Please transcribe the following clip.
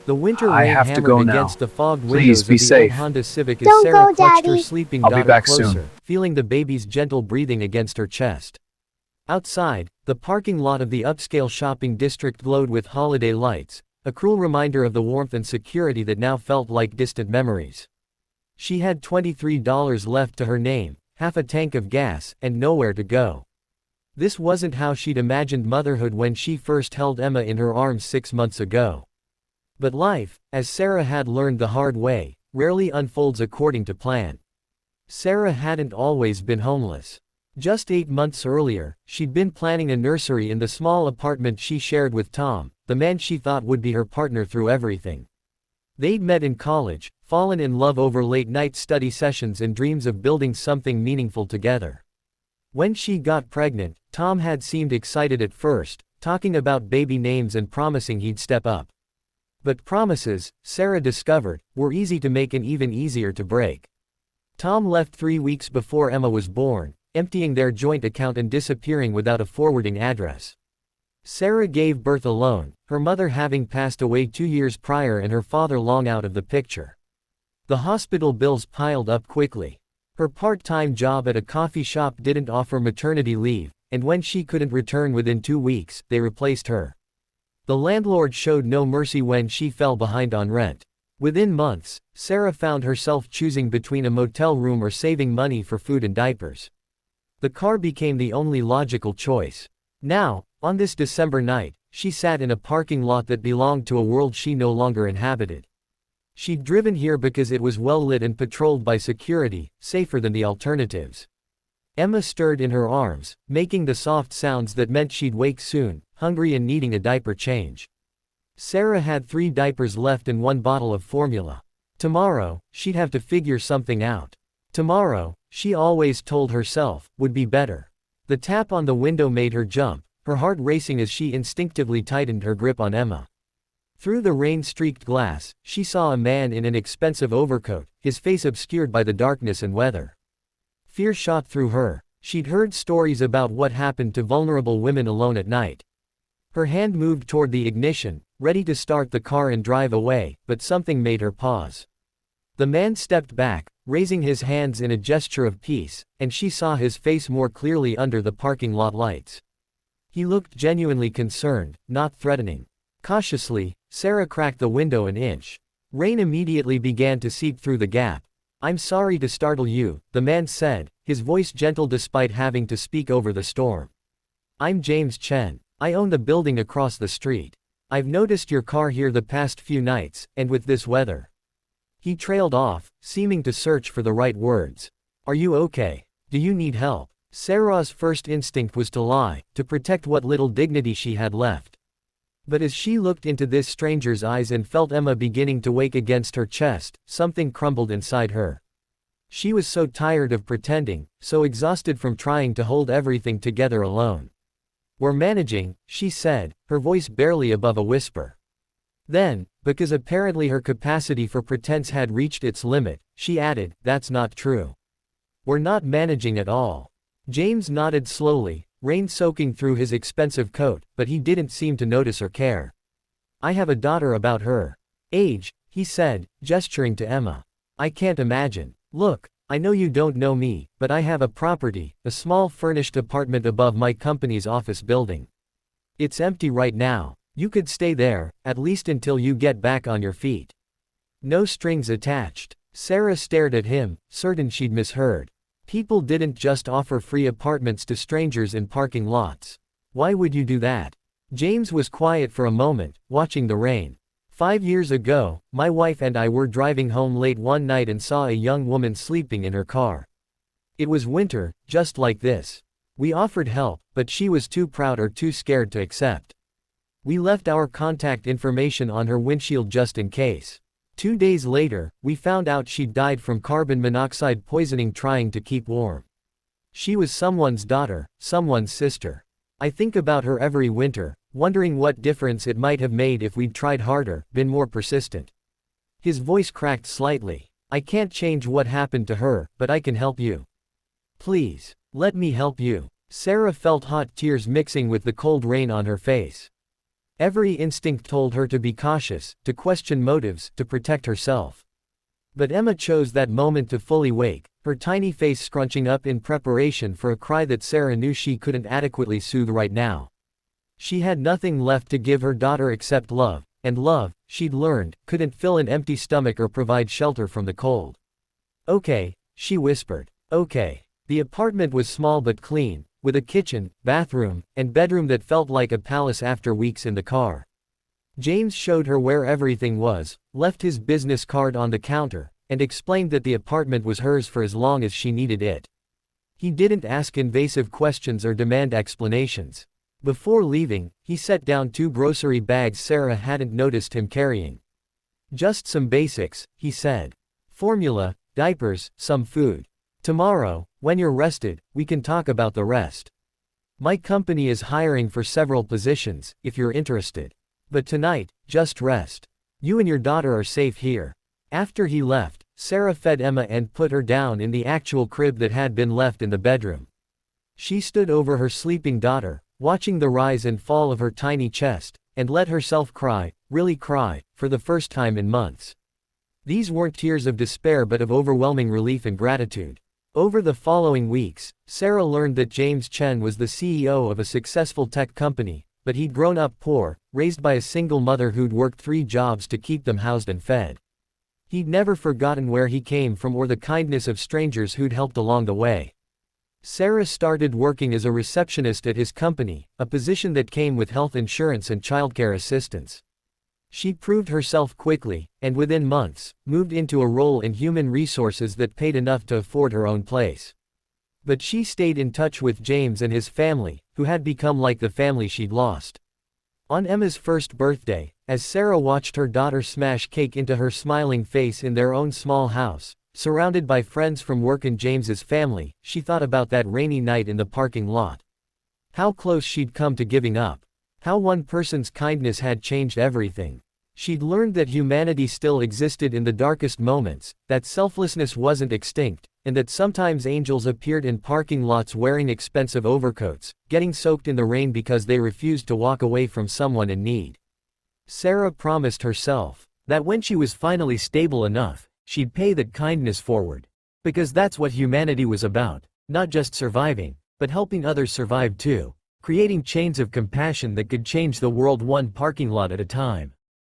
The winter I rain have to hammered go now. against the fogged Please windows be of the old safe. Honda Civic as Don't Sarah go, clutched her Daddy. sleeping I'll be daughter back closer, soon. feeling the baby's gentle breathing against her chest. Outside, the parking lot of the upscale shopping district glowed with holiday lights, a cruel reminder of the warmth and security that now felt like distant memories. She had $23 left to her name, half a tank of gas, and nowhere to go. This wasn't how she'd imagined motherhood when she first held Emma in her arms 6 months ago. But life, as Sarah had learned the hard way, rarely unfolds according to plan. Sarah hadn't always been homeless. Just 8 months earlier, she'd been planning a nursery in the small apartment she shared with Tom, the man she thought would be her partner through everything. They'd met in college, fallen in love over late-night study sessions and dreams of building something meaningful together. When she got pregnant, Tom had seemed excited at first, talking about baby names and promising he'd step up. But promises, Sarah discovered, were easy to make and even easier to break. Tom left 3 weeks before Emma was born, emptying their joint account and disappearing without a forwarding address. Sarah gave birth alone, her mother having passed away 2 years prior and her father long out of the picture. The hospital bills piled up quickly. Her part-time job at a coffee shop didn't offer maternity leave, and when she couldn't return within 2 weeks, they replaced her. The landlord showed no mercy when she fell behind on rent. Within months, Sarah found herself choosing between a motel room or saving money for food and diapers. The car became the only logical choice. Now, on this December night, she sat in a parking lot that belonged to a world she no longer inhabited. She'd driven here because it was well lit and patrolled by security, safer than the alternatives. Emma stirred in her arms, making the soft sounds that meant she'd wake soon, hungry and needing a diaper change. Sarah had 3 diapers left and 1 bottle of formula. Tomorrow, she'd have to figure something out. Tomorrow, she always told herself, would be better. The tap on the window made her jump, her heart racing as she instinctively tightened her grip on Emma. Through the rain-streaked glass, she saw a man in an expensive overcoat, his face obscured by the darkness and weather. Fear shot through her. She'd heard stories about what happened to vulnerable women alone at night. Her hand moved toward the ignition, ready to start the car and drive away, but something made her pause. The man stepped back, raising his hands in a gesture of peace, and she saw his face more clearly under the parking lot lights. He looked genuinely concerned, not threatening. Cautiously, Sarah cracked the window an inch. Rain immediately began to seep through the gap. "I'm sorry to startle you," the man said, his voice gentle despite having to speak over the storm. "I'm James Chen. I own the building across the street. I've noticed your car here the past few nights, and with this weather." He trailed off, seeming to search for the right words. "Are you okay? Do you need help?" Sarah's first instinct was to lie, to protect what little dignity she had left. But as she looked into this stranger's eyes and felt Emma beginning to wake against her chest, something crumbled inside her. She was so tired of pretending, so exhausted from trying to hold everything together alone. "We're managing," she said, her voice barely above a whisper. Then, because apparently her capacity for pretense had reached its limit, she added, "That's not true. We're not managing at all." James nodded slowly, rain soaking through his expensive coat, but he didn't seem to notice or care. "I have a daughter about her age," he said, gesturing to Emma. "I can't imagine. Look, I know you don't know me, but I have a property, a small furnished apartment above my company's office building. It's empty right now. You could stay there, at least until you get back on your feet. No strings attached." Sarah stared at him, certain she'd misheard. People didn't just offer free apartments to strangers in parking lots. Why would you do that? James was quiet for a moment, watching the rain. 5 years ago, my wife and I were driving home late one night and saw a young woman sleeping in her car. It was winter, just like this. We offered help, but she was too proud or too scared to accept. We left our contact information on her windshield just in case. 2 days later, we found out she'd died from carbon monoxide poisoning trying to keep warm. She was someone's daughter, someone's sister. I think about her every winter, wondering what difference it might have made if we'd tried harder, been more persistent." His voice cracked slightly. "I can't change what happened to her, but I can help you. Please, let me help you." Sarah felt hot tears mixing with the cold rain on her face. Every instinct told her to be cautious, to question motives, to protect herself. But Emma chose that moment to fully wake, her tiny face scrunching up in preparation for a cry that Sarah knew she couldn't adequately soothe right now. She had nothing left to give her daughter except love, and love, she'd learned, couldn't fill an empty stomach or provide shelter from the cold. "Okay," she whispered. "Okay." The apartment was small but clean, with a kitchen, bathroom, and bedroom that felt like a palace after weeks in the car. James showed her where everything was, left his business card on the counter, and explained that the apartment was hers for as long as she needed it. He didn't ask invasive questions or demand explanations. Before leaving, he set down 2 grocery bags Sarah hadn't noticed him carrying. "Just some basics," he said. "Formula, diapers, some food. Tomorrow, when you're rested, we can talk about the rest. My company is hiring for several positions, if you're interested. But tonight, just rest. You and your daughter are safe here." After he left, Sarah fed Emma and put her down in the actual crib that had been left in the bedroom. She stood over her sleeping daughter, watching the rise and fall of her tiny chest, and let herself cry, really cry, for the first time in months. These weren't tears of despair but of overwhelming relief and gratitude. Over the following weeks, Sarah learned that James Chen was the CEO of a successful tech company, but he'd grown up poor, raised by a single mother who'd worked 3 jobs to keep them housed and fed. He'd never forgotten where he came from or the kindness of strangers who'd helped along the way. Sarah started working as a receptionist at his company, a position that came with health insurance and childcare assistance. She proved herself quickly, and within months, moved into a role in human resources that paid enough to afford her own place. But she stayed in touch with James and his family, who had become like the family she'd lost. On Emma's first birthday, as Sarah watched her daughter smash cake into her smiling face in their own small house, surrounded by friends from work and James's family, she thought about that rainy night in the parking lot. How close she'd come to giving up. How one person's kindness had changed everything. She'd learned that humanity still existed in the darkest moments, that selflessness wasn't extinct, and that sometimes angels appeared in parking lots wearing expensive overcoats, getting soaked in the rain because they refused to walk away from someone in need. Sarah promised herself that when she was finally stable enough, she'd pay that kindness forward. Because that's what humanity was about, not just surviving, but helping others survive too, creating chains of compassion that could change the world one parking lot at a time.